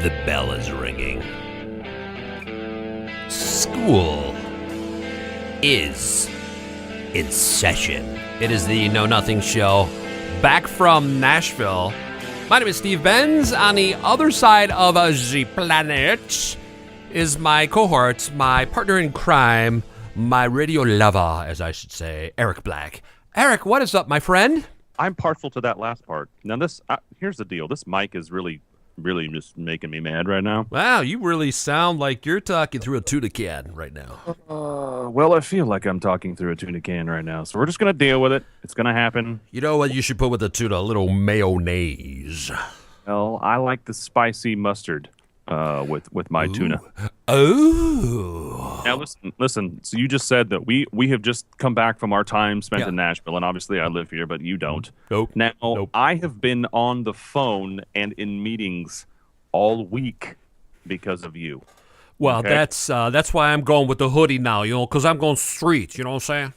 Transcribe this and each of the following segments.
The bell is ringing. School is in session. It is the Know Nothing Show, back from Nashville. My name is Steve Benz. On the other side of the planet is my cohort, my partner in crime, my radio lover, as I should say, Eric Black. Eric, what is up, my friend? I'm partial to that last part. Now, here's the deal. This mic is really just making me mad right now. Wow, you really sound like you're talking through a tuna can right now. Well, I feel like I'm talking through a tuna can right now, so we're just going to deal with it. It's going to happen. You know what you should put with the tuna? A little mayonnaise. Well, I like the spicy mustard with my tuna. Oh. Now, listen. So you just said that we have just come back from our time spent in Nashville, and obviously I live here, but you don't. Nope. Now, Nope. I have been on the phone and in meetings all week because of you. Well, Okay. that's why I'm going with the hoodie now, because I'm going street, you know what I'm saying?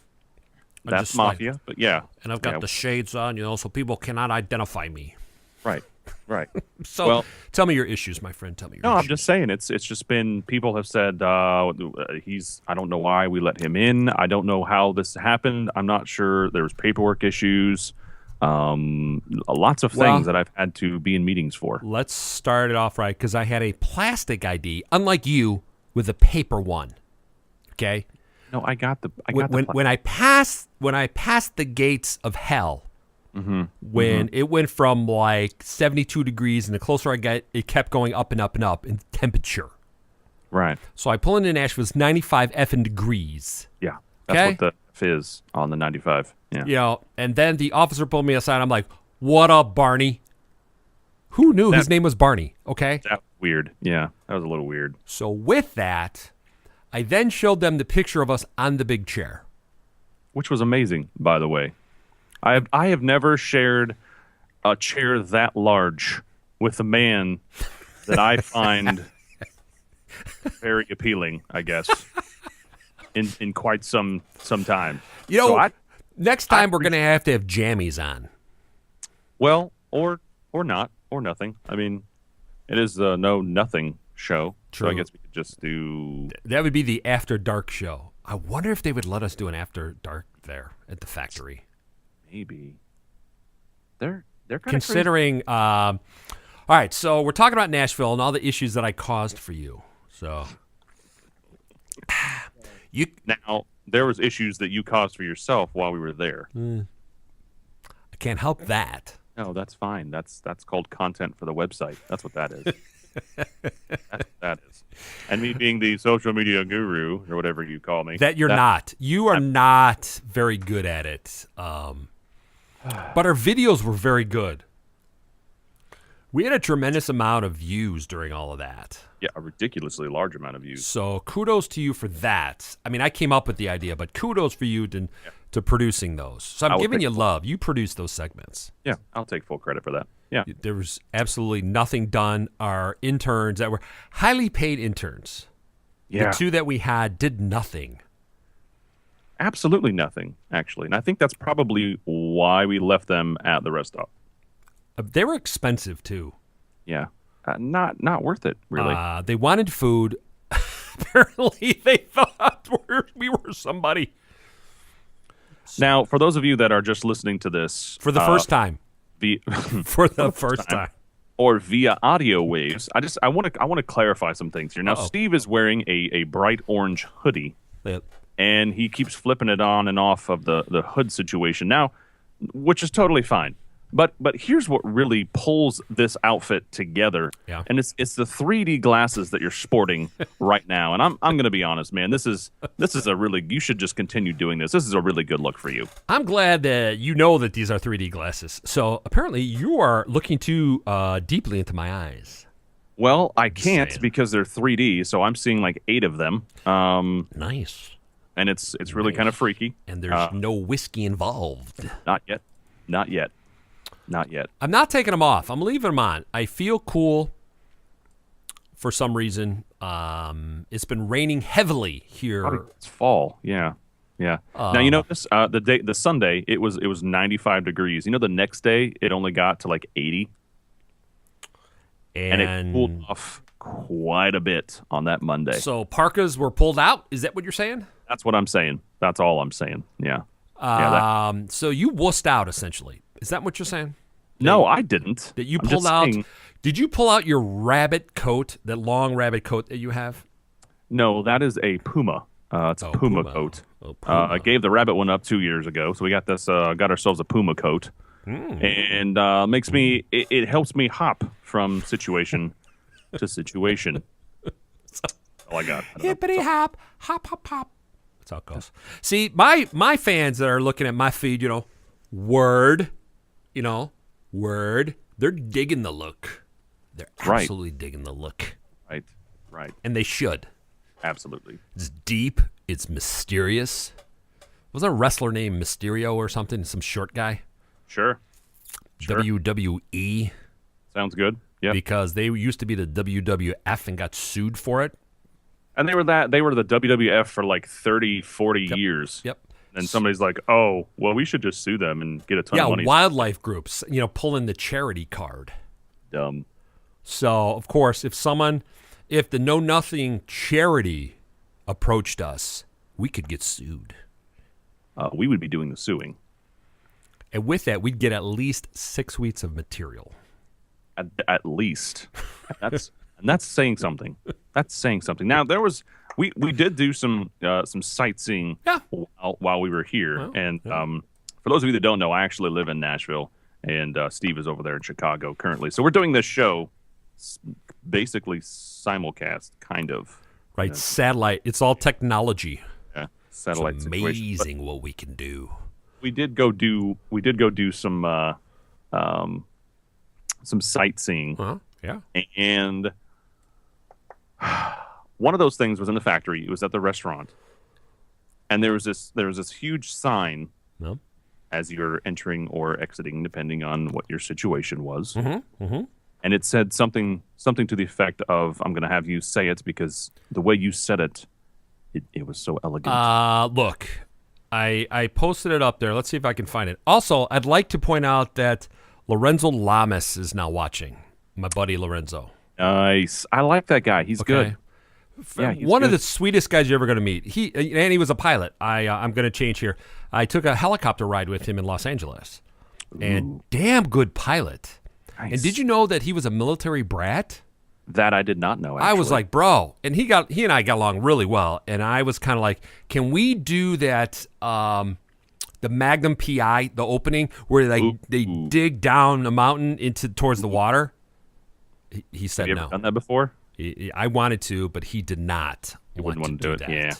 I'm That's just like- mafia, but yeah. and I've got the shades on, so people cannot identify me. Right. So Well- tell me your issues, my friend. Tell me your No, I'm issues. just saying it's just been people have said I don't know why we let him in. I don't know how this happened. I'm not sure. There was paperwork issues, lots of things that I've had to be in meetings for. Let's start it off right, because I had a plastic ID, unlike you, with a paper one. Okay? No, I got the When I passed the gates of hell, when it went from like 72 degrees, and the closer I got, it kept going up and up and up in temperature. right. So I pull into Nashville, it's 95 effing degrees. Yeah, that's Okay. what the F is on the 95. Yeah. And then the officer pulled me aside. I'm like, "What up, Barney?" Who knew his name was Barney? Okay. That weird. Yeah, that was a little weird. So with that, I then showed them the picture of us on the big chair. Which was amazing, by the way. I have never shared a chair that large with a man that I find very appealing, I guess, in quite some time. Next time we're going to have jammies on. Well, or not, or nothing. I mean, it is the Know Nothing show, so I True. guess we could just do... That would be the After Dark show. I wonder if they would let us do an After Dark there at the factory. Maybe. They're kind of Considering, all right, so we're talking about Nashville and all the issues that I caused for you. So, Now, there was issues that you caused for yourself while we were there. I can't help that. No, that's fine. That's called content for the website. That's what that is. That's what that is. And me being the social media guru, or whatever you call me. That you're not. You are not very good at it. But our videos were very good. We had a tremendous amount of views during all of that. Yeah, a ridiculously large amount of views. So kudos to you for that. I mean, I came up with the idea, but kudos for you to producing those. So I'm giving you love. You produced those segments. Yeah, I'll take full credit for that. Yeah. There was absolutely nothing done. Our interns that were highly paid interns, Yeah. the two that we had, did nothing. Absolutely nothing, actually. And I think that's probably why we left them at the rest stop. They were expensive too. Yeah. Not worth it, really. They wanted food. Apparently, they thought we were somebody. Now, for those of you that are just listening to this For the first time. for the first time. or via audio waves, I want to clarify some things here. Now, Steve is wearing a bright orange hoodie, and he keeps flipping it on and off of the hood situation now, which is totally fine. But here's what really pulls this outfit together, and it's the 3D glasses that you're sporting right now. And I'm going to be honest, man. This is a really, you should just continue doing this. This is a really good look for you. I'm glad that you know that these are 3D glasses. So apparently you are looking too deeply into my eyes. Well, I can't because they're 3D, so I'm seeing like 8 of them. Nice. And it's really kind of freaky. And there's no whiskey involved. Not yet. Not yet. Not yet. I'm not taking them off. I'm leaving them on. I feel cool for some reason. It's been raining heavily here. Probably it's fall. Yeah. Yeah. Now you notice the Sunday it was 95 degrees. You know, the next day it only got to like 80. And it cooled off quite a bit on that Monday. So parkas were pulled out? Is that what you're saying? That's what I'm saying. That's all I'm saying. Yeah. So you wussed out, essentially. Is that what you're saying? No, I didn't. That you pulled out? Did you pull out your rabbit coat, that long rabbit coat that you have? No, that is a Puma. It's a Puma coat. Oh, Puma. I gave the rabbit one up 2 years ago, so we got this. Got ourselves a Puma coat, and makes me. It helps me hop from situation to situation. That's all I got. Hippity hop, hop, hop, hop. That's how it goes. See, my fans that are looking at my feed, word, they're digging the look. They're absolutely digging the look. Right. And they should. Absolutely. It's deep. It's mysterious. Was there a wrestler named Mysterio or something? Some short guy? Sure. WWE. Sounds good. Yeah. Because they used to be the WWF and got sued for it. And they were the WWF for like 30, 40 years. Yep. And somebody's like, oh, well, we should just sue them and get a ton of money. Yeah, wildlife groups, pulling the charity card. Dumb. So, of course, if the Know Nothing charity approached us, we could get sued. We would be doing the suing. And with that, we'd get at least 6 weeks of material. At least. That's saying something. That's saying something. Now, we did do some sightseeing while we were here. For those of you that don't know, I actually live in Nashville, and Steve is over there in Chicago currently. So we're doing this show basically simulcast, kind of. Right, satellite. It's all technology. Yeah, satellite. It's amazing what we can do. We did go do some sightseeing. Yeah. And one of those things was in the factory. It was at the restaurant, and there was this huge sign as you're entering or exiting, depending on what your situation was. And it said something to the effect of, "I'm going to have you say it because the way you said it was so elegant." Look, I posted it up there. Let's see if I can find it. Also, I'd like to point out that Lorenzo Lamas is now watching. My buddy Lorenzo. Nice. I like that guy. He's good. Yeah, one of the sweetest guys you're ever going to meet. He was a pilot. I'm going to change here. I took a helicopter ride with him in Los Angeles. And damn good pilot. Nice. And did you know that he was a military brat? That I did not know, actually. I was like, bro. And he and I got along really well. And I was kind of like, can we do that, the Magnum PI, the opening, where they dig down a mountain towards the water? He said no. Have you ever done that before? I wanted to, but he did not. He wouldn't want to do it. That. Yeah.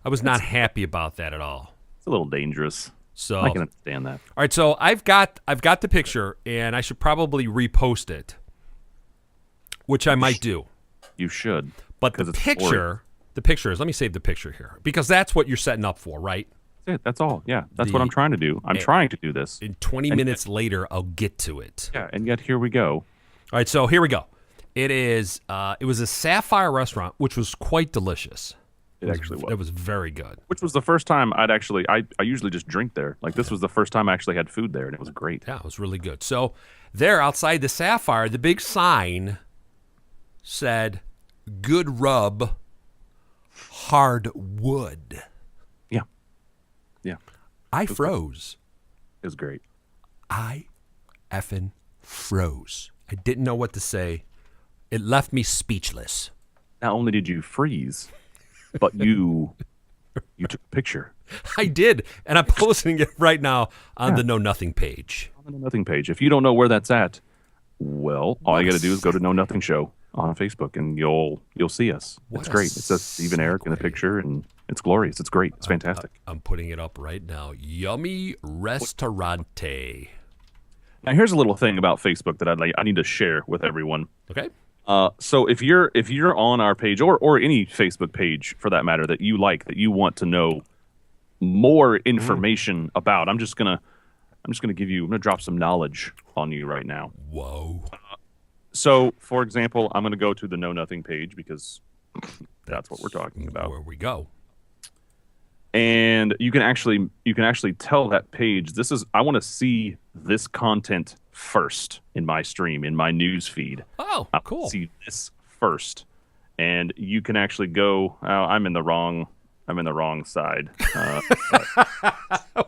I was not happy about that at all. It's a little dangerous. So I can understand that. All right, so I've got the picture, and I should probably repost it, which I might do. You should. But the picture is, let me save the picture here, because that's what you're setting up for, right? That's it. That's all. Yeah, that's what I'm trying to do. I'm trying to do this. And 20 minutes later, I'll get to it. Yeah, and yet here we go. All right, so here we go. It was a Sapphire restaurant, which was quite delicious. It actually was. It was very good. Which was the first time I usually just drink there. Like, this was the first time I actually had food there, and it was great. Yeah, it was really good. So there outside the Sapphire, the big sign said, "Good rub, hard wood." Yeah. Yeah. I froze. It was great. I effing froze. I didn't know what to say. It left me speechless. Not only did you freeze, but you took a picture. I did, and I'm posting it right now on the Know Nothing page. On the Know Nothing page. If you don't know where that's at, well, all you got to do is go to Know Nothing Show on Facebook, and you'll see us. It's great. It says Steve and Eric in the picture, and it's glorious. It's great. It's fantastic. I'm putting it up right now. Yummy Restaurante. Now, here's a little thing about Facebook that I need to share with everyone. Okay. So if you're on our page or any Facebook page for that matter that you want to know more information about, I'm gonna drop some knowledge on you right now. Whoa. So, for example, I'm gonna go to the Know Nothing page because that's what we're talking about. Where we go. and you can actually tell that page, I want to see this content first in my stream, in my news feed. Oh, cool. See this first, and you can actually go. I'm in the wrong side.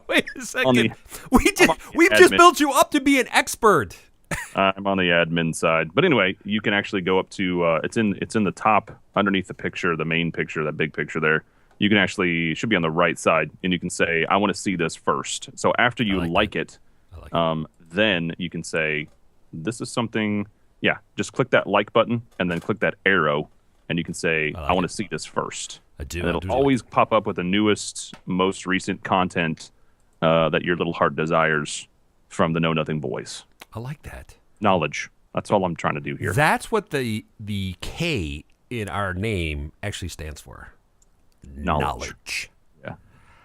Wait a second. We've just built you up to be an expert. I'm on the admin side, but anyway, you can actually go up to. It's in the top underneath the picture, the main picture, that big picture there. You can actually should be on the right side, and you can say, "I want to see this first." So after you like it, then you can say, "This is something." Yeah, just click that like button, and then click that arrow, and you can say, "I want to see this first." I do. And it'll always pop up with the newest, most recent content that your little heart desires from the Know Nothing Boys. I like that. Knowledge. That's all I'm trying to do here. That's what the K in our name actually stands for. Knowledge. Yeah.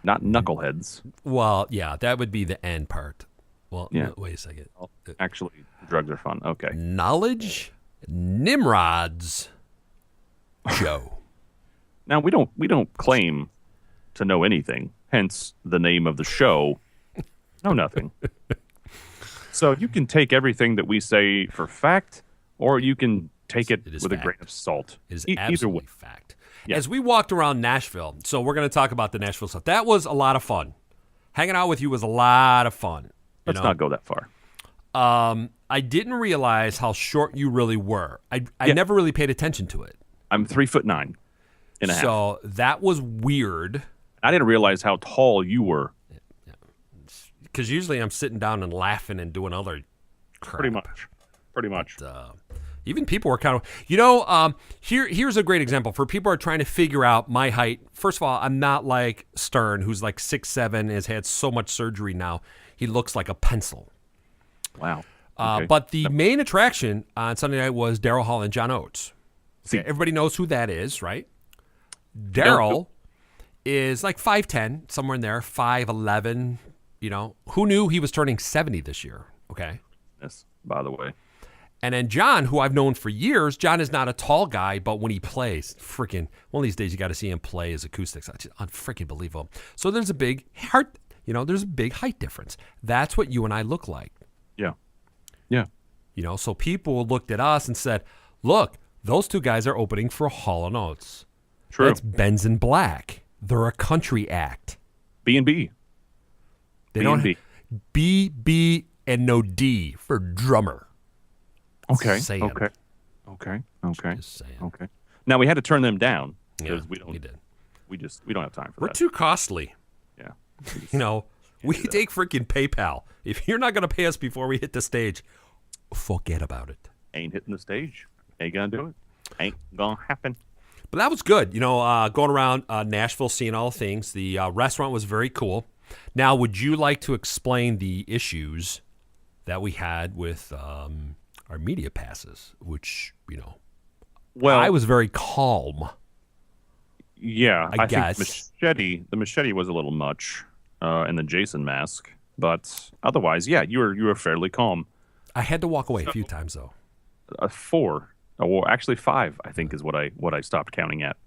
Not knuckleheads. Well, yeah, that would be the N part. Well, yeah. Wait a second. Actually, drugs are fun. Okay. Knowledge, Nimrod's show. Now, we don't claim to know anything, hence the name of the show, Know Nothing. So you can take everything that we say for fact, or you can take it with a grain of salt. It is Either absolutely way. fact. Yeah. As we walked around Nashville, so we're going to talk about the Nashville stuff. That was a lot of fun. Hanging out with you was a lot of fun. Let's not go that far. I didn't realize how short you really were. I never really paid attention to it. I'm 3'9" and a half. So that was weird. I didn't realize how tall you were. Because usually I'm sitting down and laughing and doing other crap. Pretty much. But, even people were kind of, here's a great example for people who are trying to figure out my height. First of all, I'm not like Stern, who's like 6'7", has had so much surgery now. He looks like a pencil. Wow. Okay. But the main attraction on Sunday night was Daryl Hall and John Oates. Okay, everybody knows who that is, right? Daryl is like 5'10", somewhere in there, 5'11", Who knew he was turning 70 this year, okay? Yes, by the way. And then John, who I've known for years, John is not a tall guy, but when he plays, freaking, one of these days you got to see him play his acoustics. It's freaking believable. So there's a big there's a big height difference. That's what you and I look like. Yeah. Yeah. So people looked at us and said, look, those two guys are opening for Hall & Oates. True. That's Benz and Black. They're a country act. B&B. They don't have B and no D for drummer. Okay. Just saying. Okay. Just saying. Okay. Now we had to turn them down because we did. We don't have time for We're that. too costly. Yeah. We take freaking PayPal. If you're not going to pay us before we hit the stage, forget about it. Ain't hitting the stage. Ain't gonna do it. Ain't gonna happen. But that was good. Going around Nashville, seeing all the things. The restaurant was very cool. Now, would you like to explain the issues that we had with our media passes, which, well, I was very calm. Yeah, I guess. Think the machete was a little much, and the Jason mask, but otherwise, yeah, you were fairly calm. I had to walk away a few times though. 4, or actually 5, I think is what I stopped counting at.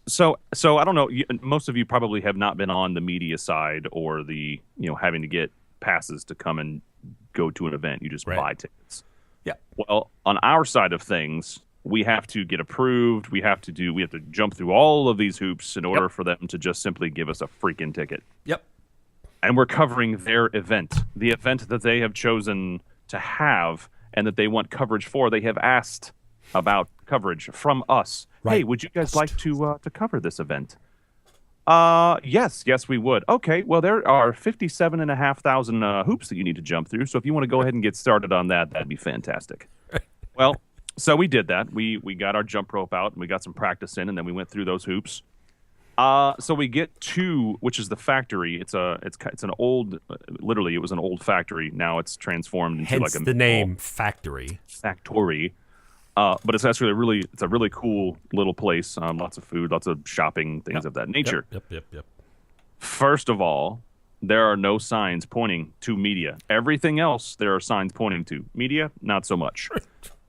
So I don't know. Most of you probably have not been on the media side or the having to get passes to come and go to an event. You just buy tickets. Yeah. Well, on our side of things, we have to get approved. We have to jump through all of these hoops in order for them to just simply give us a freaking ticket. Yep. And we're covering their event, the event that they have chosen to have and that they want coverage for. They have asked about coverage from us. Right. Hey, would you guys like to cover this event? Yes, we would. Okay, well, there are 57,500 hoops that you need to jump through. So if you want to go ahead and get started on that, that'd be fantastic. Well, so we did that. We got our jump rope out and we got some practice in, and then we went through those hoops. So we get to, which is the factory. It's an old, literally, it was an old factory. Now it's transformed into like the name factory. Factory. But it's actually a really cool little place. Lots of food, lots of shopping, things of that nature. Yep. First of all, there are no signs pointing to media. Everything else, there are signs pointing to media. Not so much.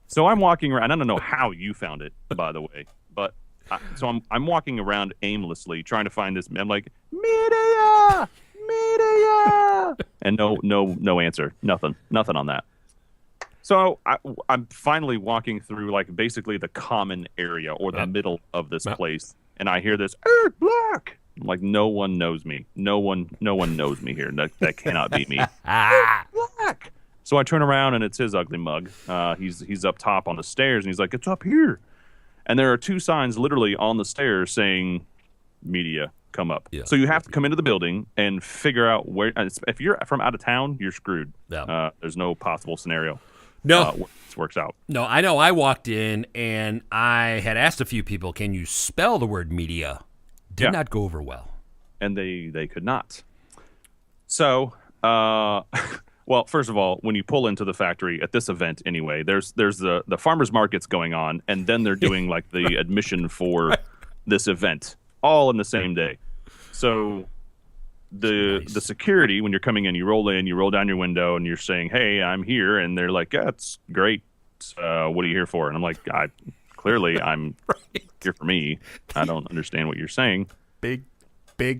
So I'm walking around. I don't know how you found it, by the way, but I'm walking around aimlessly trying to find this. I'm like, media, media, and no answer, nothing on that. So I'm finally walking through like basically the common area or the middle of this place, and I hear this Eric Black. I'm like, no one knows me. No one knows me here. That cannot be me. Eric Black. So I turn around and it's his ugly mug. He's up top on the stairs and he's like, it's up here. And there are two signs literally on the stairs saying, media, come up. Yeah. So you have to come into the building and figure out where. If you're from out of town, you're screwed. Yeah. There's no possible scenario. No. This works out. No, I know. I walked in and I had asked a few people, can you spell the word media? Did not go over well. And they could not. So, well, first of all, when you pull into the factory at this event anyway, there's the farmers markets going on, and then they're doing like the admission for this event all in the same day. So the security, when you're coming in, you roll down your window, and you're saying, "Hey, I'm here," and they're like, "Yeah, it's great. What are you here for?" And I'm like, Clearly, I'm here for me. I don't understand what you're saying. Big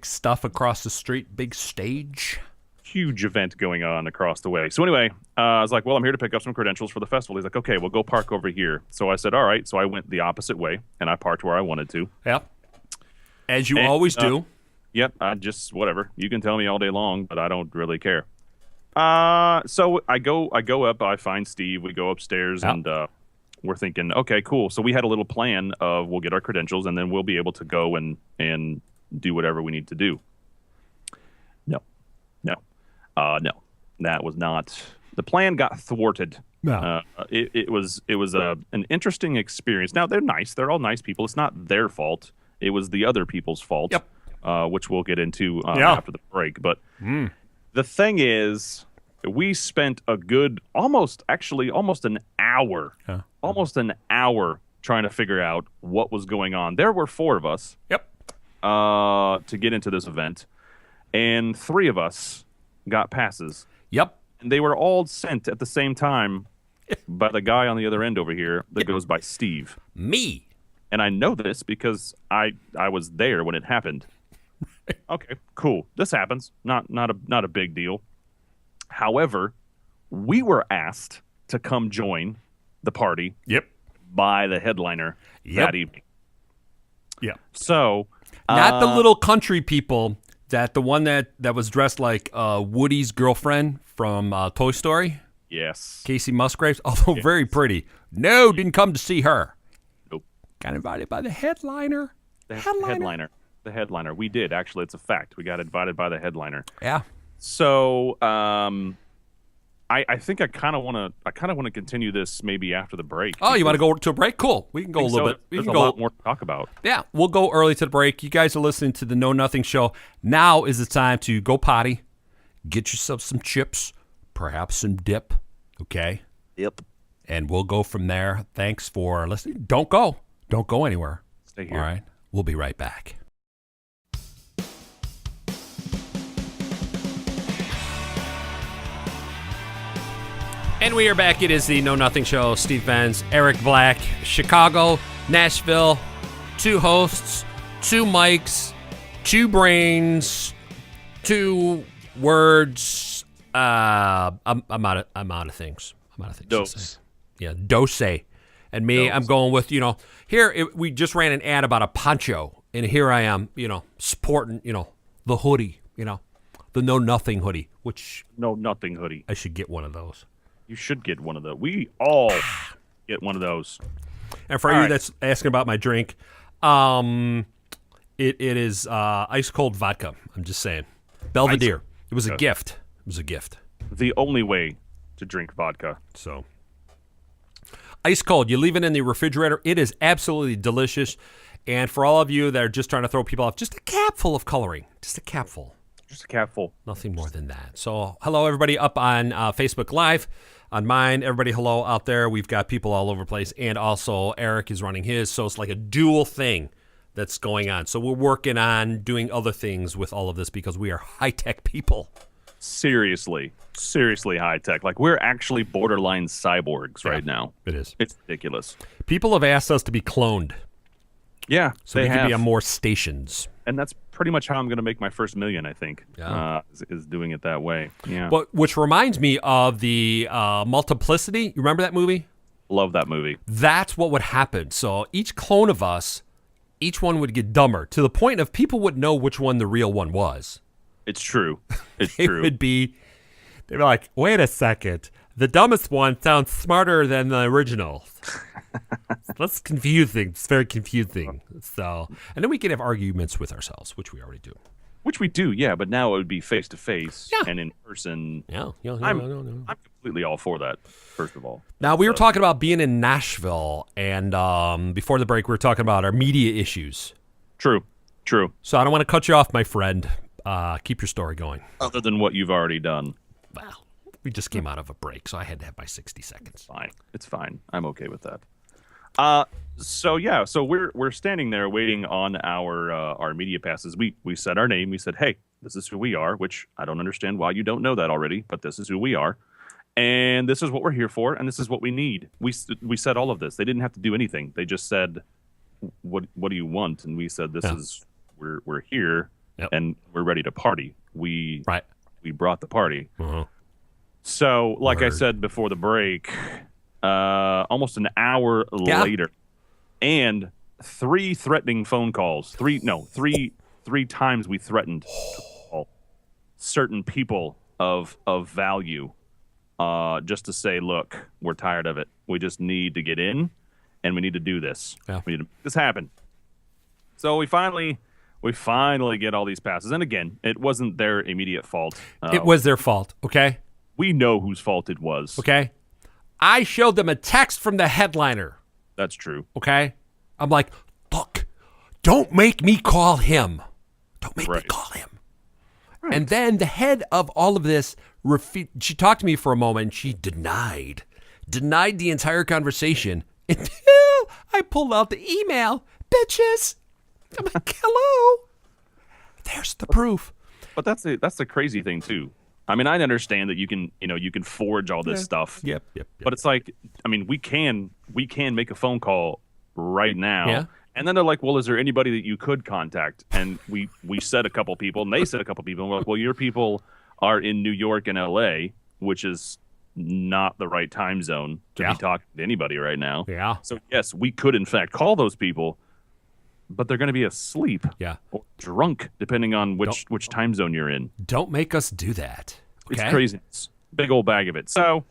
stuff across the street, big stage. Huge event going on across the way. So anyway, I was like, well, I'm here to pick up some credentials for the festival. He's like, okay, well, go park over here. So I said, all right. So I went the opposite way, and I parked where I wanted to. Yeah. As you always do. Yep. I just, whatever. You can tell me all day long, but I don't really care. So I go up. I find Steve. We go upstairs, and we're thinking, okay, cool. So we had a little plan of we'll get our credentials, and then we'll be able to go and do whatever we need to do. No, that was not. The plan got thwarted. No. It was an interesting experience. Now, they're nice. They're all nice people. It's not their fault. It was the other people's fault, which we'll get into after the break. But the thing is, we spent a good almost an hour, trying to figure out what was going on. There were 4 of us to get into this event, and 3 of us got passes. Yep. And they were all sent at the same time by the guy on the other end over here that goes by Steve. Me. And I know this because I was there when it happened. Okay, cool. This happens. Not a big deal. However, we were asked to come join the party by the headliner that evening. Yeah. So not the little country people. That the one that was dressed like Woody's girlfriend from Toy Story? Yes. Casey Musgraves, although very pretty. No, didn't come to see her. Nope. Got invited by the headliner. The headliner. We did, actually. It's a fact. We got invited by the headliner. Yeah. So I think I kind of want to continue this maybe after the break. Oh, you want to go to a break? Cool. We can go a little bit. There's a lot more to talk about. Yeah, we'll go early to the break. You guys are listening to the Know Nothing Show. Now is the time to go potty, get yourself some chips, perhaps some dip. Okay. Yep. And we'll go from there. Thanks for listening. Don't go anywhere. Stay here. All right. We'll be right back. And we are back. It is the Know Nothing Show. Steve Benz, Eric Black, Chicago, Nashville, 2 hosts, 2 mics, 2 brains, 2 words. I'm out of things. Dose. Yeah, dose. And me, I'm going with, here we just ran an ad about a poncho, and here I am, sporting, the hoodie, the Know Nothing hoodie, which Know Nothing hoodie. I should get one of those. You should get one of those. We all get one of those. And for you that's asking about my drink, it is ice cold vodka. I'm just saying, Belvedere. It was a gift. The only way to drink vodka. So ice cold. You leave it in the refrigerator. It is absolutely delicious. And for all of you that are just trying to throw people off, just a cap full of coloring. Just a cap full. Nothing more than that. So hello, everybody up on Facebook Live. On mine, everybody hello out there. We've got people all over the place. And also Eric is running his. So it's like a dual thing that's going on. So we're working on doing other things with all of this because we are high-tech people. Seriously high-tech. Like we're actually borderline cyborgs right now. It is. It's ridiculous. People have asked us to be cloned. Yeah, so we could be on more stations. And that's pretty much how I'm going to make my first million, I think, is doing it that way. Yeah. But which reminds me of the Multiplicity. You remember that movie? Love that movie. That's what would happen. So each clone of us, each one would get dumber to the point of people would know which one the real one was. It's true. It's true. They'd be like, wait a second. The dumbest one sounds smarter than the original. That's confusing. It's very confusing. So, and then we can have arguments with ourselves, which we already do. Which we do, yeah. But now it would be face to face and in person. Yeah. I'm completely all for that. First of all. Now we were talking about being in Nashville, and before the break, we were talking about our media issues. True. So I don't want to cut you off, my friend. Keep your story going. Other than what you've already done. Wow. We just came out of a break, so I had to have my 60 seconds. It's fine. I'm okay with that. So we're standing there waiting on our media passes. We said our name. We said, hey, this is who we are, which I don't understand why you don't know that already, but this is who we are. And this is what we're here for, and this is what we need. We said all of this. They didn't have to do anything. They just said, what do you want? And we said, this is, we're here, and we're ready to party. We brought the party. Uh-huh. So, like I said before the break, almost an hour later, and 3 threatening phone calls. Three times we threatened to call certain people of value, just to say, look, we're tired of it. We just need to get in, and we need to do this. Yeah. We need to make this happen. So we finally get all these passes, and again, it wasn't their immediate fault. It was their fault. Okay. We know whose fault it was. Okay. I showed them a text from the headliner. That's true. Okay. I'm like, look, don't make me call him. Don't make me call him. Right. And then the head of all of this, she talked to me for a moment. She denied the entire conversation until I pulled out the email. Bitches. I'm like, hello. There's the proof. But that's the crazy thing too. I mean, I understand that you can forge all this stuff. Yep. But it's like, I mean, we can make a phone call right now. Yeah. And then they're like, well, is there anybody that you could contact? And we said a couple people, and they said a couple people. And we're like, well, your people are in New York and L.A., which is not the right time zone to be talking to anybody right now. Yeah. So, yes, we could, in fact, call those people, but they're going to be asleep or drunk, depending on which time zone you're in. Don't make us do that. Okay? It's crazy. It's a big old bag of it. So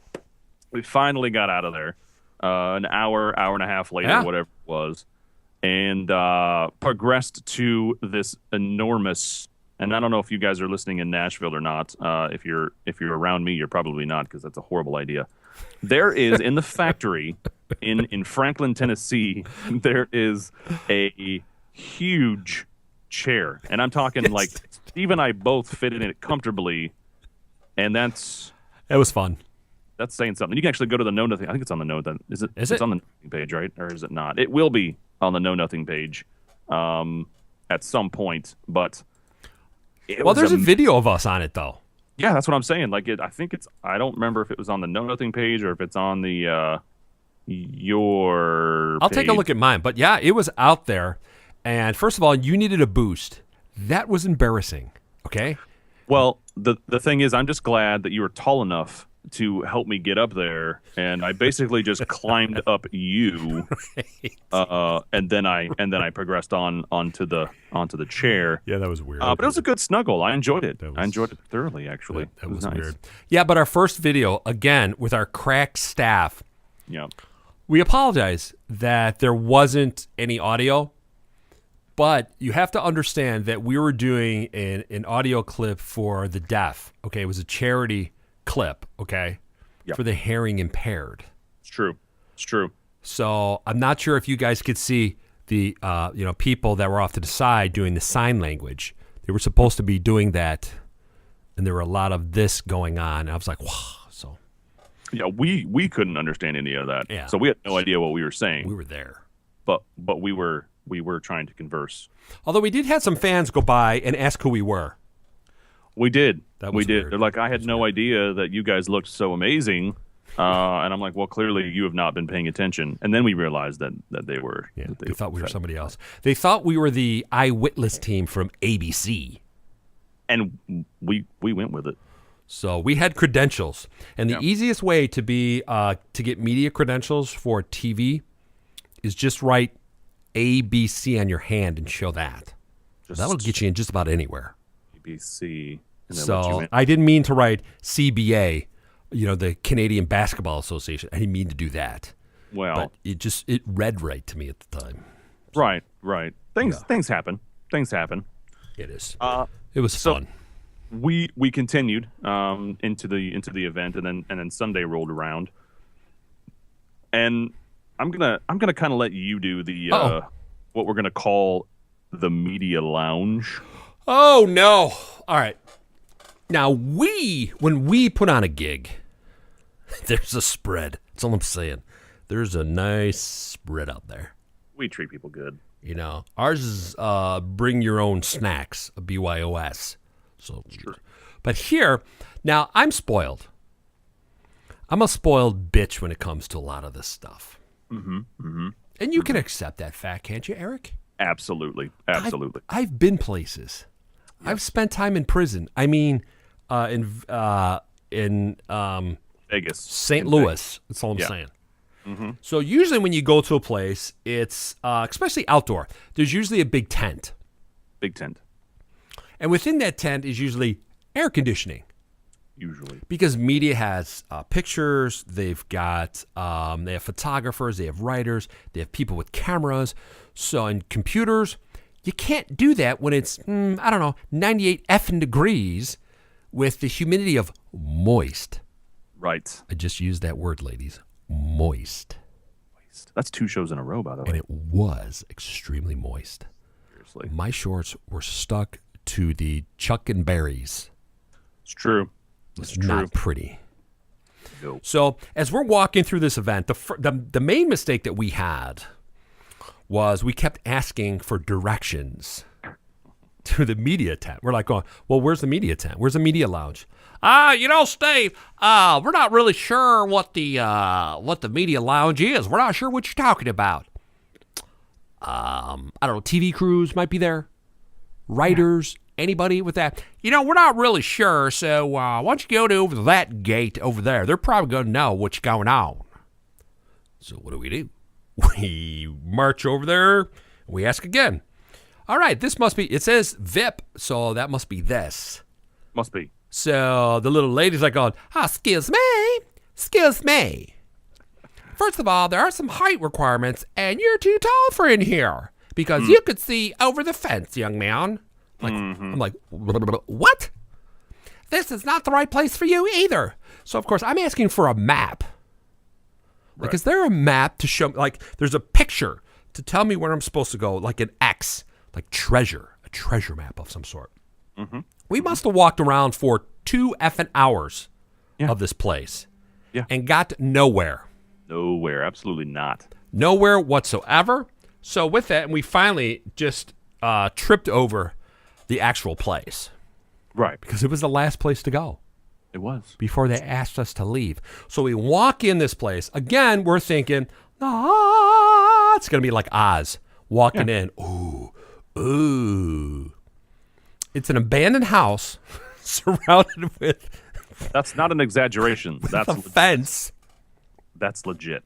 we finally got out of there an hour and a half later, whatever it was, and progressed to this enormous, and I don't know if you guys are listening in Nashville or not. If you're around me, you're probably not, because that's a horrible idea. There is, in the factory in Franklin, Tennessee, there is a huge chair. And I'm talking like Steve and I both fit in it comfortably. And it was fun. That's saying something. You can actually go to the Know Nothing. I think it's on the Know Nothing. Is it? It's on the Nothing page, right? Or is it not? It will be on the Know Nothing page at some point. But there's a video of us on it, though. Yeah, that's what I'm saying. Like, I don't remember if it was on the Know Nothing page or if it's on the your I'll page. take a look at mine. But yeah, it was out there. And first of all, you needed a boost. That was embarrassing. Okay? Well, the thing is, I'm just glad that you were tall enough to help me get up there, and I basically just climbed up you, and then I progressed onto the chair. Yeah, that was weird. But it was a good snuggle. I enjoyed it. I enjoyed it thoroughly, actually. That was nice. weird. Yeah, but our first video, again, with our crack staff, we apologize that there wasn't any audio, but you have to understand that we were doing an audio clip for the deaf. Okay, it was a charity clip, okay, for the hearing impaired. It's true. So I'm not sure if you guys could see the people that were off to the side doing the sign language. They were supposed to be doing that, and there were a lot of this going on. And I was like, wow. So yeah, we couldn't understand any of that. Yeah. So we had no idea what we were saying. We were there, but we were trying to converse. Although we did have some fans go by and ask who we were. We did. That was we did. Weird. They're like, I had no idea that you guys looked so amazing. And I'm like, well, clearly you have not been paying attention. And then we realized that they were. Yeah, they thought we were somebody else. They thought we were the eyewitness team from ABC. And we went with it. So we had credentials. And the easiest way to get media credentials for TV is just write ABC on your hand and show that. That'll get you in just about anywhere. ABC. So I didn't mean to write CBA, the Canadian Basketball Association. I didn't mean to do that. Well, but it read right to me at the time. Right. Things happen. It is. It was fun. We continued into the event, and then Sunday rolled around, and I'm gonna kind of let you do the what we're gonna call the media lounge. Oh no! All right. Now when we put on a gig, there's a spread. That's all I'm saying. There's a nice spread out there. We treat people good. Ours is bring your own snacks, a BYOS. So, sure. But here, now I'm spoiled. I'm a spoiled bitch when it comes to a lot of this stuff. And you can accept that fact, can't you, Eric? Absolutely. I've been places. Yes. I've spent time in prison. I mean, in Vegas, St. Louis. That's all I'm saying. Mm-hmm. So usually when you go to a place, it's especially outdoor. There's usually a big tent. And within that tent is usually air conditioning. Usually. Because media has pictures, they've got, they have photographers, they have writers, they have people with cameras. So in computers, you can't do that when it's, 98 effing degrees with the humidity of moist. Right. I just used that word, ladies. Moist. That's 2 shows in a row, by the way. And it was extremely moist. Seriously. My shorts were stuck to the Chuck and Berries. It's true. It's not pretty. Nope. So as we're walking through this event, the main mistake that we had was we kept asking for directions to the media tent. We're like going, well, where's the media tent? Where's the media lounge? Steve, we're not really sure what the media lounge is. We're not sure what you're talking about. I don't know, TV crews might be there. Writers, anybody with that. We're not really sure, so why don't you go to over that gate over there? They're probably going to know what's going on. So what do? We march over there, and we ask again. All right, it says VIP, so that must be this. Must be. So the little lady's like going, excuse me. First of all, there are some height requirements, and you're too tall for in here. Because you could see over the fence, young man. I'm like, what? This is not the right place for you either. So, of course, I'm asking for a map. Right. Like, is there a map to show, there's a picture to tell me where I'm supposed to go, like an X, like a treasure map of some sort. Mm-hmm. We must have walked around for 2 effing hours of this place and got nowhere. Nowhere, absolutely not. Nowhere whatsoever. So with that, we finally just tripped over the actual place. Right. Because it was the last place to go. It was. Before they asked us to leave. So we walk in this place. Again, we're thinking, it's going to be like Oz. Walking in. Ooh. It's an abandoned house surrounded with... That's not an exaggeration. That's a fence. That's legit.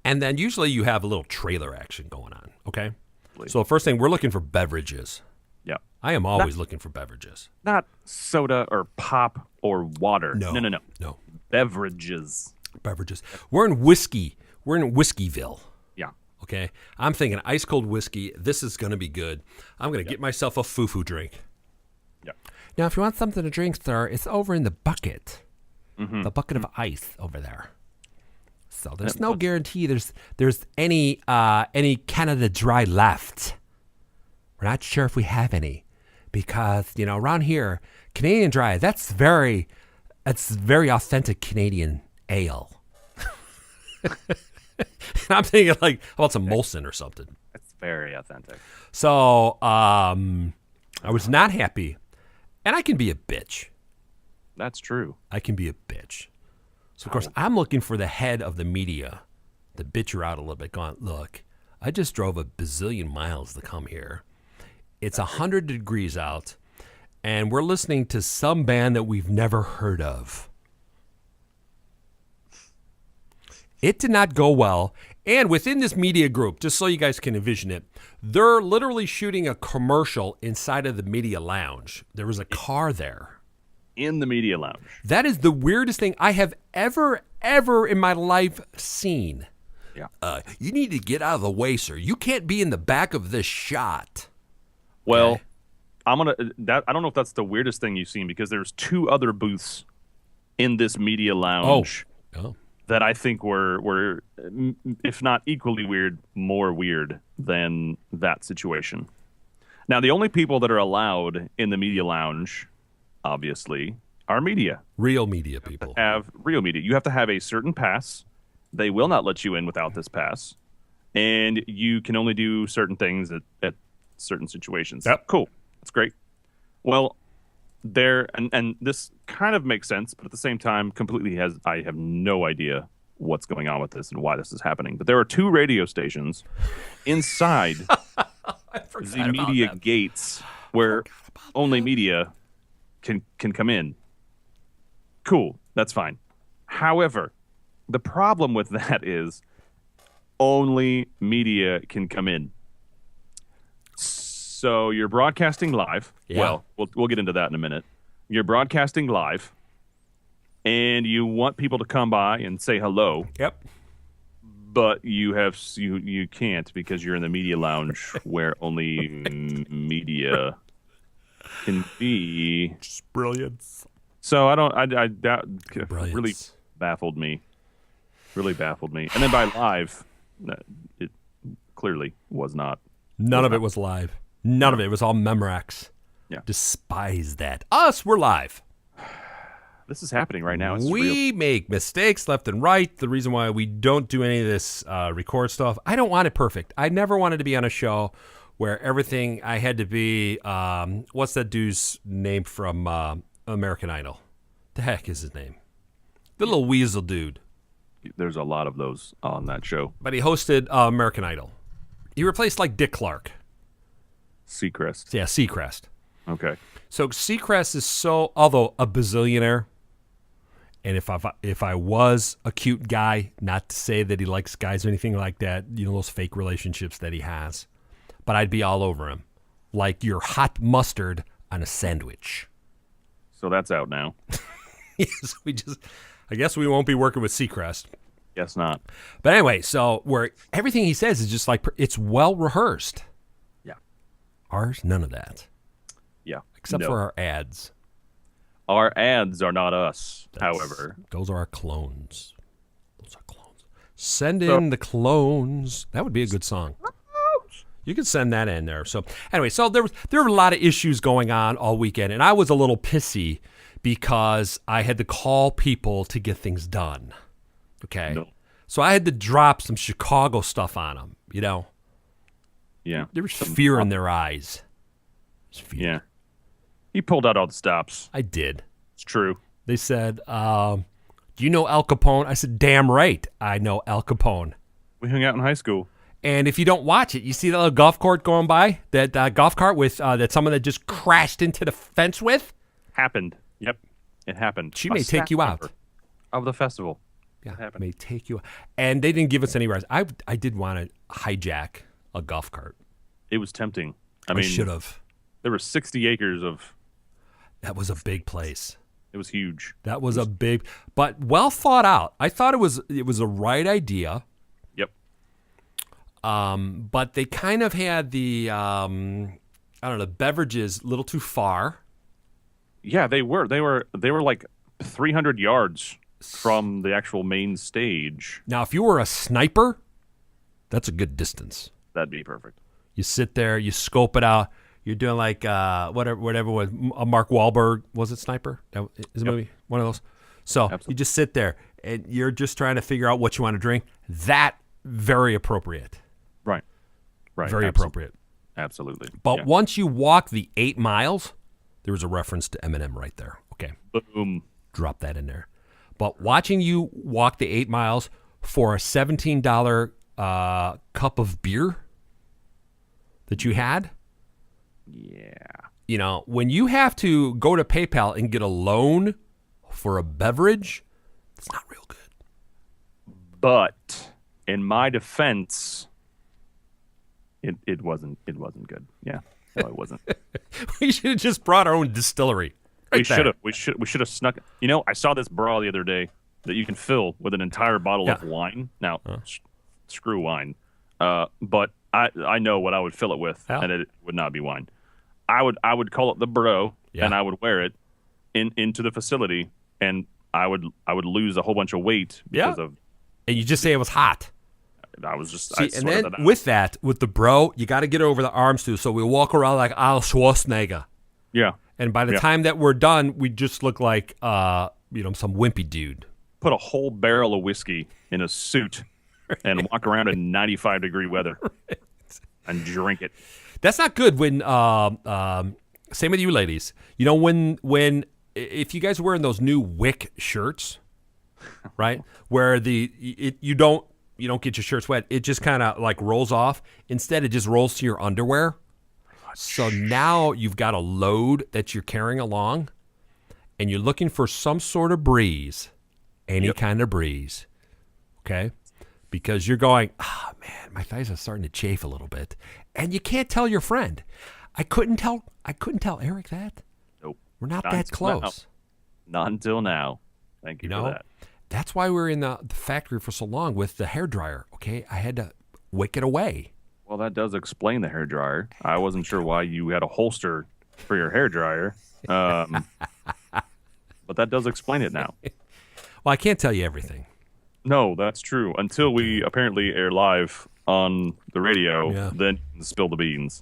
And then usually you have a little trailer action going on, okay? Please. So first thing, we're looking for beverages. Yeah. I am always looking for beverages. Not soda or pop or water. No. Beverages. We're in whiskey. We're in Whiskeyville. Yeah. Okay? I'm thinking ice cold whiskey. This is going to be good. I'm going to get myself a foo-foo drink. Yeah. Now, if you want something to drink, sir, it's over in the bucket. Mm-hmm. The bucket of ice over there. So there's no guarantee there's any Canada Dry left. We're not sure if we have any because, around here, Canadian Dry, that's very authentic Canadian ale. And I'm thinking how about some Molson or something? It's very authentic. So I was not happy. And I can be a bitch. That's true. I can be a bitch. So, of course, I'm looking for the head of the media to bitch her out a little bit, going, look, I just drove a bazillion miles to come here. It's 100 degrees out, and we're listening to some band that we've never heard of. It did not go well. And within this media group, just so you guys can envision it, they're literally shooting a commercial inside of the media lounge. There was a car there. In the media lounge. That is the weirdest thing I have ever in my life seen. Yeah. You need to get out of the way, sir. You can't be in the back of this shot. Well, okay? I don't know if that's the weirdest thing you've seen, because there's 2 other booths in this media lounge that I think were, if not equally weird, more weird than that situation. Now, the only people that are allowed in the media lounge, obviously, are media. Real media people. Real media. You have to have a certain pass. They will not let you in without this pass. And you can only do certain things at certain situations. Yep. Cool. That's great. Well, and this kind of makes sense, but at the same time, I have no idea what's going on with this and why this is happening. But there are 2 radio stations inside the media gates where only media can come in. Cool. That's fine. However, the problem with that is only media can come in. So you're broadcasting live. Yeah. Well, we'll get into that in a minute. You're broadcasting live, and you want people to come by and say hello. Yep. But you can't, because you're in the media lounge where only media can be. Just brilliance. So that really baffled me. Really baffled me. And then by live, it clearly was not. None of it was live. None of it. It was all Memorex. Yeah. Despise that. Us, we're live. This is happening right now. We make mistakes left and right. The reason why we don't do any of this record stuff, I don't want it perfect. I never wanted to be on a show where everything I had to be, what's that dude's name from American Idol? The heck is his name? The little weasel dude. There's a lot of those on that show. But he hosted American Idol. He replaced like Dick Clark. Seacrest. Yeah, Seacrest. Okay. So Seacrest is although a bazillionaire, and if I was a cute guy, not to say that he likes guys or anything like that, those fake relationships that he has, but I'd be all over him, like your hot mustard on a sandwich. So that's out now. Yes, I guess we won't be working with Seacrest. Guess not. But anyway, so where everything he says is just like, it's well rehearsed. Yeah. Ours, none of that. Yeah. Except for our ads. Our ads are not us, however. Those are our clones. Send in the clones. That would be a good song. You could send that in there. So anyway, so there were a lot of issues going on all weekend, and I was a little pissy because I had to call people to get things done. Okay? No. So I had to drop some Chicago stuff on them, Yeah. There was fear in their eyes. Yeah. He pulled out all the stops. I did. It's true. They said, do you know Al Capone? I said, damn right, I know Al Capone. We hung out in high school. And if you don't watch it, you see that little golf cart going by? That golf cart with that someone that just crashed into the fence with? Happened. Yep. It happened. She may take you out. Of the festival. Yeah, may take you out. And they didn't give us any rides. I did want to hijack a golf cart. It was tempting. I I mean, should have. There were 60 acres of... That was a big place. It was huge. That was a big, but well thought out. I thought it was a right idea. Yep. But they kind of had the, beverages a little too far. Yeah, they were. They were like 300 yards from the actual main stage. Now, if you were a sniper, that's a good distance. That'd be perfect. You sit there, you scope it out. You're doing like whatever was a Mark Wahlberg, was it Sniper? That is a movie, one of those. So Absolutely. You just sit there and you're just trying to figure out what you want to drink. That very appropriate. Right. Very appropriate. Absolutely. But once you walk the 8 miles, there was a reference to Eminem right there. Okay. Boom. Drop that in there. But watching you walk the 8 miles for a $17 cup of beer that you had. Yeah. You know, when you have to go to PayPal and get a loan for a beverage, it's not real good. But in my defense, it wasn't good. Yeah. No, it wasn't. We should have just brought our own distillery. We should have. We should have snuck. You know, I saw this bra the other day that you can fill with an entire bottle of wine. Now, screw wine. But I know what I would fill it with, and it would not be wine. I would call it the bro, and I would wear it into the facility, and I would lose a whole bunch of weight because of. And you just say it was hot. I was just. See, and then with the bro, you got to get over the arms too. So we walk around like Arnold Schwarzenegger. Yeah. And by the time that we're done, we just look like some wimpy dude. Put a whole barrel of whiskey in a suit and walk around in 95-degree weather and drink it. That's not good. When same with you ladies. You know when if you guys are wearing those new Wick shirts, right? Where you don't get your shirts wet. It just kind of like rolls off. Instead, it just rolls to your underwear. So now you've got a load that you're carrying along, and you're looking for some sort of breeze, any kind of breeze, okay? Because you're going, man, my thighs are starting to chafe a little bit, and you can't tell your friend. I couldn't tell Eric that. Nope, we're not that close. Not until now. Thank you for that. That's why we were in the factory for so long with the hairdryer. Okay, I had to wick it away. Well, that does explain the hairdryer. I wasn't sure why you had a holster for your hairdryer, but that does explain it now. Well, I can't tell you everything. No, that's true. Until we apparently air live on the radio, then you can spill the beans.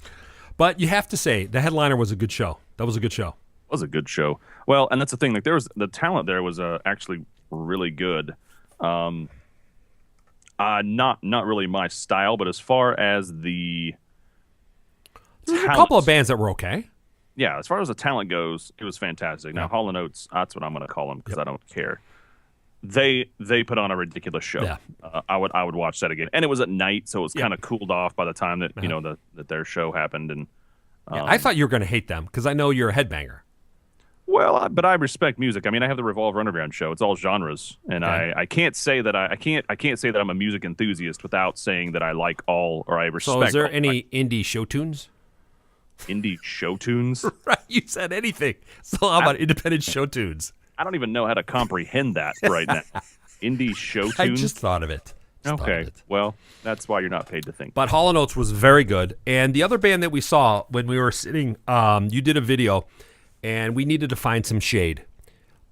But you have to say, the headliner was a good show. That was a good show. It was a good show. Well, and that's the thing. Like, the talent there was actually really good. Not really my style, but as far as the there's a couple of bands that were okay. Yeah, as far as the talent goes, it was fantastic. Now, Hall & Oates, that's what I'm going to call them because I don't care. They put on a ridiculous show. Yeah. I would watch that again, and it was at night, so it was kind of cooled off by the time that that their show happened. And I thought you were going to hate them because I know you're a headbanger. Well, but I respect music. I mean, I have the Revolver Underground show. It's all genres, and I can't say that I can't say that I'm a music enthusiast without saying that I like all or I respect. So, is there any indie show tunes? Indie show tunes? Right, you said anything. So how about independent show tunes? I don't even know how to comprehend that right now. Indie show tunes? I just thought of it. Okay, well, that's why you're not paid to think. But Hall & Oates was very good. And the other band that we saw when we were sitting, you did a video, and we needed to find some shade.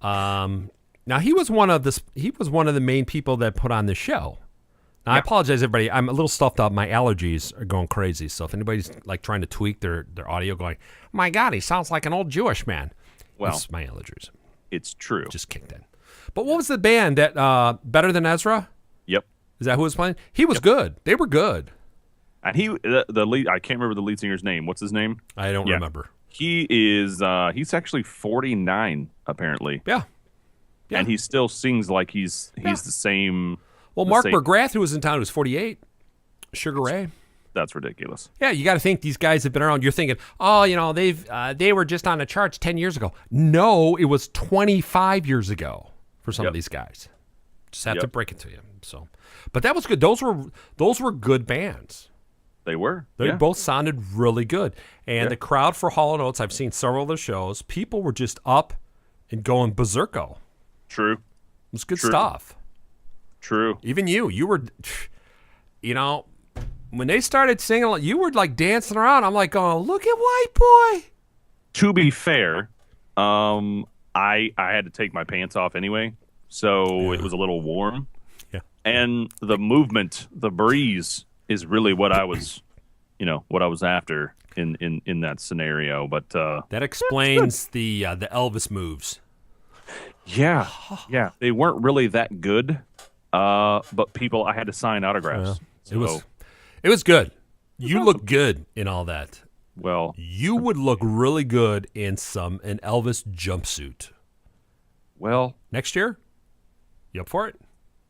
Now, he was one of the main people that put on the show. Now, I apologize, everybody. I'm a little stuffed up. My allergies are going crazy. So if anybody's like trying to tweak their audio going, my God, he sounds like an old Jewish man. Well, it's my allergies. It's true. Just kicked in. But what was the band that Better Than Ezra? Yep. Is that who was playing? He was good. They were good. And the lead, I can't remember the lead singer's name. What's his name? I don't remember. He is he's actually 49 apparently. Yeah. And he still sings like he's the same. Well, Mark McGrath, who was in town, was 48. Sugar Ray. That's ridiculous. Yeah, you got to think these guys have been around. You're thinking, they were just on the charts 10 years ago. No, it was 25 years ago for some of these guys. Just have to break it to you. So, but that was good. Those were good bands. They were. They both sounded really good. And the crowd for Hall & Oates, I've seen several of their shows. People were just up and going berserko. True. It was good stuff. True. Even you were, when they started singing, you were like dancing around. I'm like, oh, look at White Boy. To be fair, I had to take my pants off anyway, so it was a little warm. Yeah. And the movement, the breeze is really what I was, what I was after in that scenario. But that explains the Elvis moves. Yeah. Yeah. They weren't really that good. But I had to sign autographs. It was good. You look good in all that. Well, you would look really good in an Elvis jumpsuit. Well, next year? You up for it?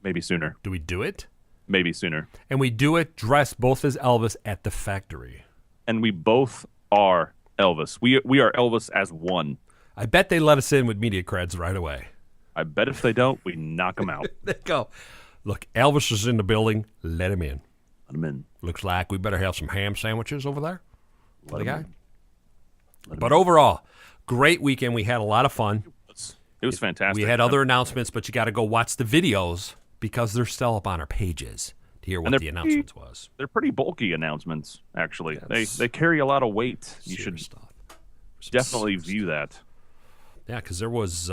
Maybe sooner. Do we do it? Maybe sooner. And we do it dressed both as Elvis at the factory. And we both are Elvis. We are Elvis as one. I bet they let us in with media creds right away. I bet if they don't, we knock them out. They go, look, Elvis is in the building. Let him in. Let him in. Looks like we better have some ham sandwiches over there. Let him in. But overall, great weekend. We had a lot of fun. It was fantastic. We had other announcements, but you got to go watch the videos because they're still up on our pages to hear what the announcements was. They're pretty bulky announcements, actually. They carry a lot of weight. You should definitely view that. Yeah, because there was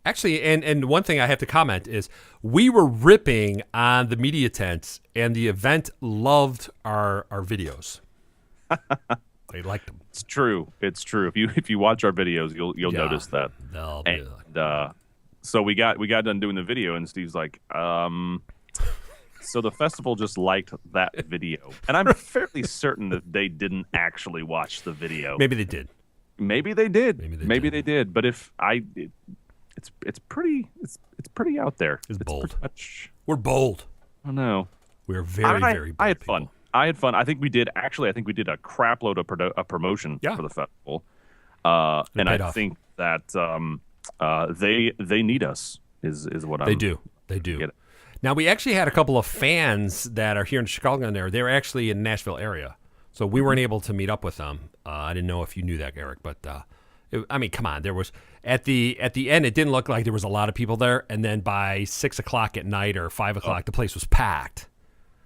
actually, and one thing I have to comment is we were ripping on the media tents, and the event loved our videos. They liked them. It's true. It's true. If you watch our videos, you'll notice that. So we got done doing the video, and Steve's like, so the festival just liked that video, and I'm fairly certain that they didn't actually watch the video. Maybe they did. Maybe they did. But it's pretty out there. It's bold. We're bold. I know. We're very bold. I had fun. I think we did a crap load of promotion for the festival. And I think that they need us is what They do. Now, we actually had a couple of fans that are here in Chicago there. They're actually in the Nashville area. So we weren't able to meet up with them. I didn't know if you knew that, Eric, but come on. There was at the end, it didn't look like there was a lot of people there, and then by 6 o'clock at night or 5 o'clock, the place was packed.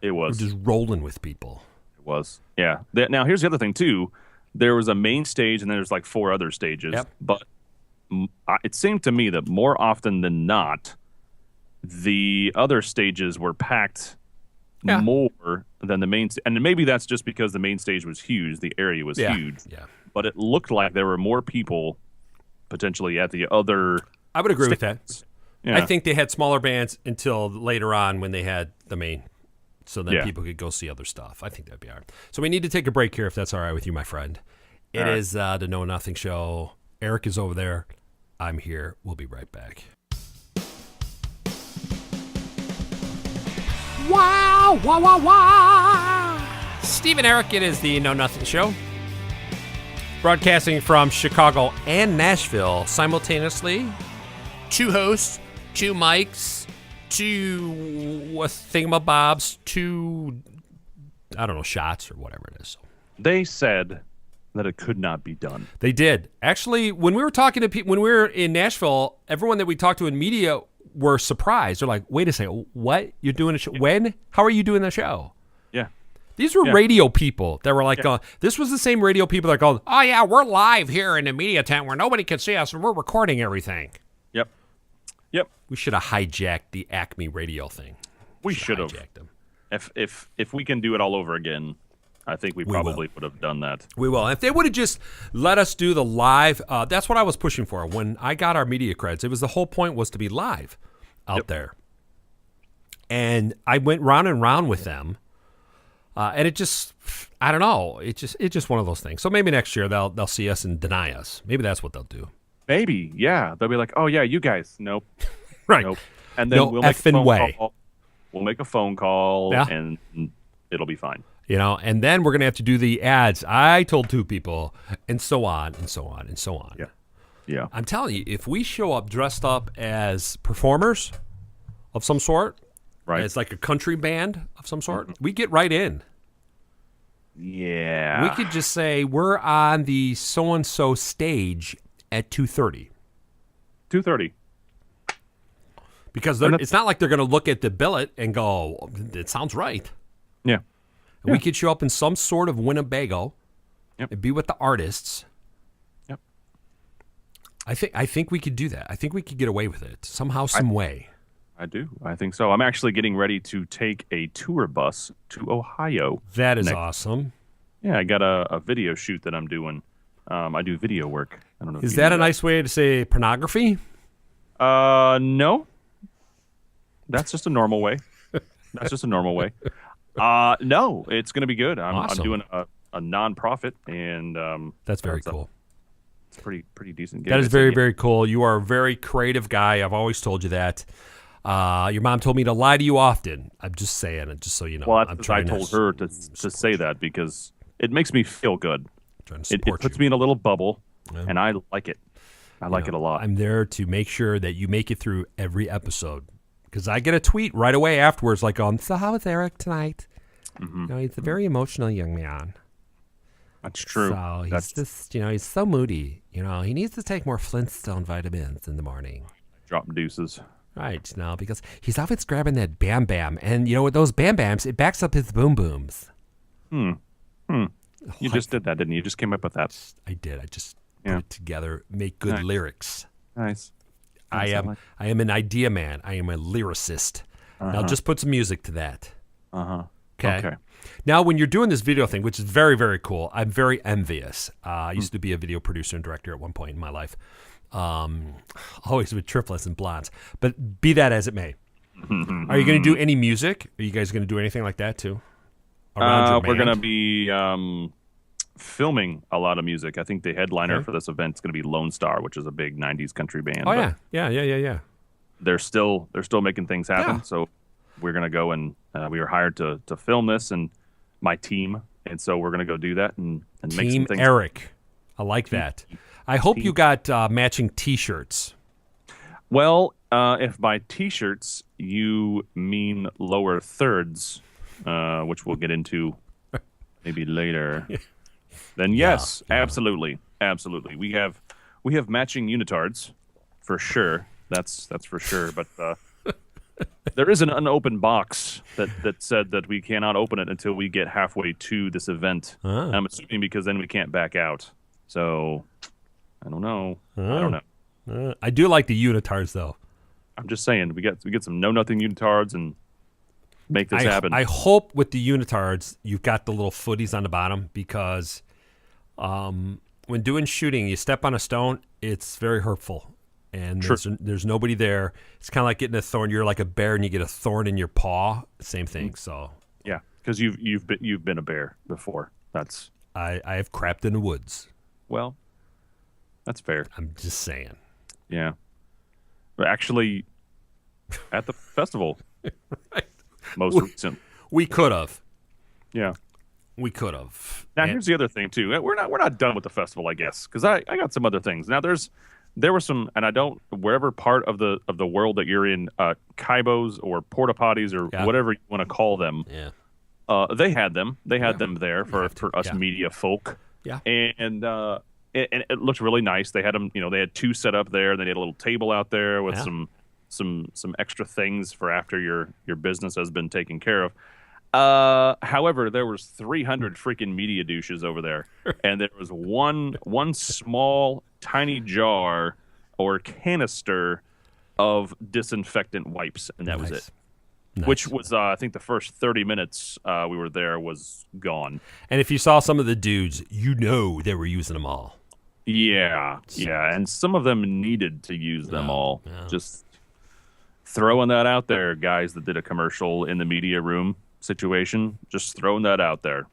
It was. We're just rolling with people. It was. Yeah. Now, here's the other thing, too. There was a main stage, and then there's like 4 other stages. Yep. But it seemed to me that more often than not, the other stages were packed more than the main stage. And maybe that's just because the main stage was huge. The area was huge. Yeah. But it looked like there were more people potentially at the other I would agree with that. Yeah. I think they had smaller bands until later on when they had the main. So then people could go see other stuff. I think that'd be all right. So we need to take a break here if that's all right with you, my friend. It is the Know Nothing Show. Eric is over there. I'm here. We'll be right back. Wow, wow, wow, wow. Steve and Eric, it is the Know Nothing Show. Broadcasting from Chicago and Nashville simultaneously. 2 hosts, 2 mics, 2 thingamabobs, 2, I don't know, shots or whatever it is. They said that it could not be done. They did. Actually, when we were talking to people, when we were in Nashville, everyone that we talked to in media were surprised. They're like, wait a second, what? You're doing a show? When? How are you doing the show? Yeah. These were radio people that were like, this was the same radio people that called, oh, yeah, we're live here in the media tent where nobody can see us and we're recording everything. Yep. We should have hijacked the Acme radio thing. We should have. Them. If we can do it all over again, I think we probably would have done that. We will. If they would have just let us do the live, that's what I was pushing for. When I got our media creds, it was the whole point was to be live out there. And I went round and round with them. And it just, I don't know. It's just one of those things. So maybe next year they'll see us and deny us. Maybe that's what they'll do. Maybe, yeah. They'll be like, "Oh yeah, you guys, nope, right, nope." And then we'll make a phone call. We'll make a phone call, and it'll be fine. And then we're gonna have to do the ads. I told 2 people, and so on, and so on, and so on. Yeah. I'm telling you, if we show up dressed up as performers of some sort, right, as like a country band of some sort, we get right in. Yeah, we could just say we're on the so and so stage at 2:30. 2:30. Because it's not like they're going to look at the billet and go, it sounds right. Yeah. We could show up in some sort of Winnebago and be with the artists. Yep. I think we could do that. I think we could get away with it somehow, some way. I do. I think so. I'm actually getting ready to take a tour bus to Ohio. That is awesome. Yeah, I got a video shoot that I'm doing. I do video work. I don't know. Is that a nice way to say pornography? No. That's just a normal way. No, it's going to be good. I'm doing a nonprofit, and that's very cool. pretty decent gig. That is very, very cool. You are a very creative guy. I've always told you that. Your mom told me to lie to you often. I'm just saying it, just so you know. Well, I told her to say that because it makes me feel good. It puts me in a little bubble, and I like it. I like it a lot. I'm there to make sure that you make it through every episode because I get a tweet right away afterwards like, so how was Eric tonight? Mm-hmm. He's a very emotional young man. That's true. So he's he's so moody. He needs to take more Flintstone vitamins in the morning. Dropping deuces. Right, because he's always grabbing that Bam Bam. And with those Bam Bams, it backs up his Boom Booms. You just did that, didn't you? You just came up with that. I did. I just put it together, make good lyrics. Nice. I am an idea man. I am a lyricist. Now just put some music to that. Okay. Now, when you're doing this video thing, which is very, very cool, I'm very envious. I used to be a video producer and director at one point in my life. Always with triplets and blondes. But be that as it may. Are you going to do any music? Are you guys going to do anything like that too? We're going to be filming a lot of music. I think the headliner for this event is going to be Lone Star, which is a big 90s country band. Oh, yeah. They're still making things happen. So we're going to go and we were hired to film this and my team. And so we're going to go do that and make some things. Eric. I like that. I hope you got matching T-shirts. Well, if by T-shirts you mean lower thirds, which we'll get into maybe later, then yes, absolutely. We have matching unitards for sure. That's for sure. But there is an unopened box that said that we cannot open it until we get halfway to this event. I'm assuming because then we can't back out. So I don't know. I do like the unitards though. I'm just saying we get some nothing unitards and make this happen. I hope with the unitards you've got the little footies on the bottom because when doing shooting, you step on a stone, it's very hurtful. And there's nobody there. It's kind of like getting a thorn. You're like a bear, and you get a thorn in your paw. Same thing. So yeah, because you've been a bear before. That's I have crapped in the woods. Well, that's fair. I'm just saying. Yeah, but actually, at the festival, most recent, we could have. Yeah, we could have. Now here's the other thing too. We're not done with the festival, I guess, because I got some other things. Now there were some, and I don't, wherever part of the world that you're in, Kaibos or porta potties or whatever you want to call them. Yeah. They had them. They had them there for us media folk. Yeah. And it looked really nice. They had them, they had two set up there. They had a little table out there with some extra things for after your business has been taken care of. However, there was 300 freaking media douches over there, and there was one small tiny jar or canister of disinfectant wipes, and that was it. Nice. Which was, I think, the first 30 minutes we were there was gone. And if you saw some of the dudes, they were using them all. Yeah, and some of them needed to use them all. Yeah. Just throwing that out there, guys that did a commercial in the media room situation, just throwing that out there.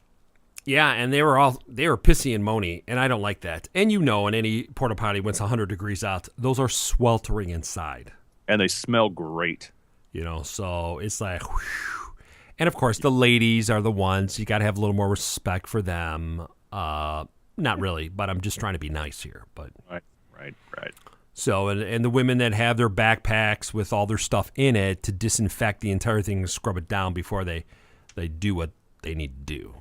Yeah, and they were pissy and moany, and I don't like that. And in any porta potty when it's 100 degrees out, those are sweltering inside. And they smell great. So it's like, whew. And of course, the ladies are the ones, you got to have a little more respect for them. Not really, but I'm just trying to be nice here. But Right. So, and the women that have their backpacks with all their stuff in it to disinfect the entire thing and scrub it down before they do what they need to do.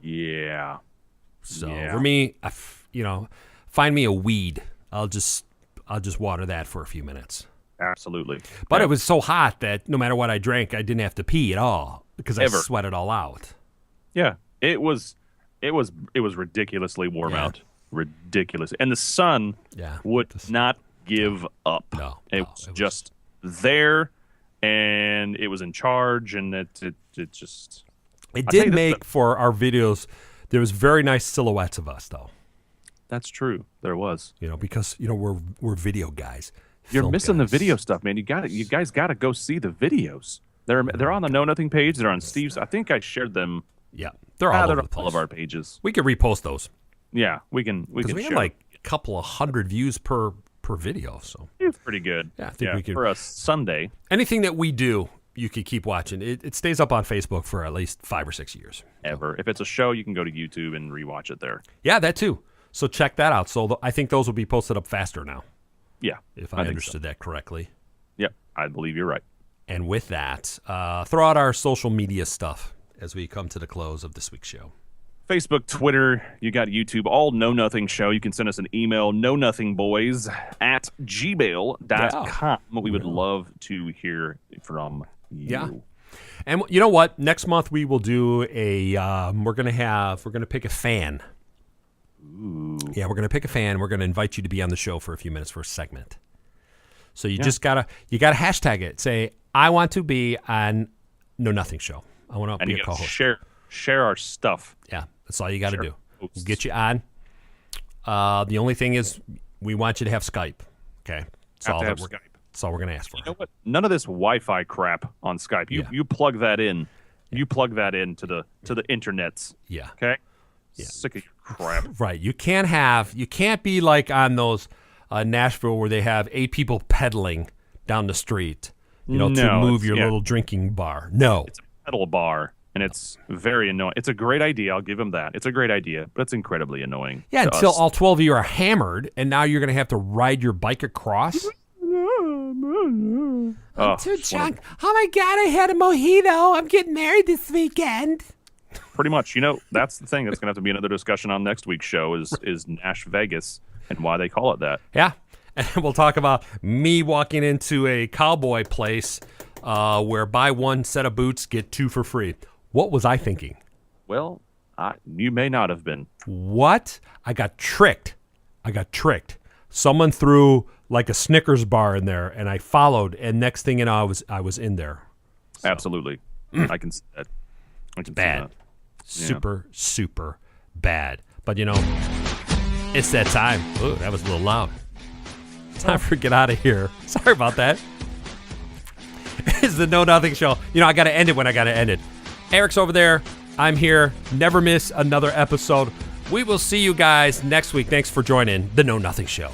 Yeah. So for me, find me a weed. I'll just water that for a few minutes. Absolutely. But it was so hot that no matter what I drank, I didn't have to pee at all because I sweat it all out. Yeah, it was ridiculously warm out. Ridiculous. And the sun would not give up. No, it was just there, and it was in charge, and it just... It did make for our videos, there was very nice silhouettes of us, though. That's true. There was. Because, we're video guys. You're missing the video stuff, man. You guys got to go see the videos. They're on the Know Nothing page. They're on Steve's. I think I shared them. Yeah. They're all over all of our pages. We could repost those. Yeah, we can we share. have like couple of hundred views per video. So it's pretty good. Yeah, I think we could. For a Sunday. Anything that we do, you could keep watching. It stays up on Facebook for at least 5 or 6 years. Ever. If it's a show, you can go to YouTube and rewatch it there. Yeah, that too. So check that out. So I think those will be posted up faster now. Yeah. If I understood that correctly. Yep, I believe you're right. And with that, throw out our social media stuff as we come to the close of this week's show. Facebook, Twitter, you got YouTube, all Know Nothing Show. You can send us an email, knownothingboys@gmail.com. We would love to hear from you. Yeah. And you know what? Next month we will do a, we're going to pick a fan. Ooh. Yeah, we're going to pick a fan. We're going to invite you to be on the show for a few minutes for a segment. So you just gotta hashtag it. Say, I want to be on Know Nothing Show. I want to be a co-host. Share our stuff. Yeah, that's all you got to do. We'll get you on. The only thing is, we want you to have Skype. Okay, that's all we're going to ask for. You know what? None of this Wi-Fi crap on Skype. You plug that in. You plug that into the internets. Yeah. Okay. Yeah. Sick of your crap. Right. You can't be like on those Nashville where they have 8 people pedaling down the street. To move your little drinking bar. No. It's a pedal bar. And it's very annoying. It's a great idea. I'll give him that. It's a great idea, but it's incredibly annoying. Yeah, until all 12 of you are hammered, and now you're going to have to ride your bike across. I'm too drunk. Oh, my God, I had a mojito. I'm getting married this weekend. Pretty much. That's the thing. That's going to have to be another discussion on next week's show is Nash Vegas and why they call it that. Yeah. And we'll talk about me walking into a cowboy place where buy one set of boots, get 2 for free. What was I thinking? Well, you may not have been. What? I got tricked. Someone threw like a Snickers bar in there, and I followed. And next thing you know, I was in there. So. Absolutely, I can see that. Bad, super bad. But it's that time. Ooh, that was a little loud. Time for get out of here. Sorry about that. It's the Know Nothing Show. I got to end it when I got to end it. Eric's over there. I'm here. Never miss another episode. We will see you guys next week. Thanks for joining the Know Nothing Show.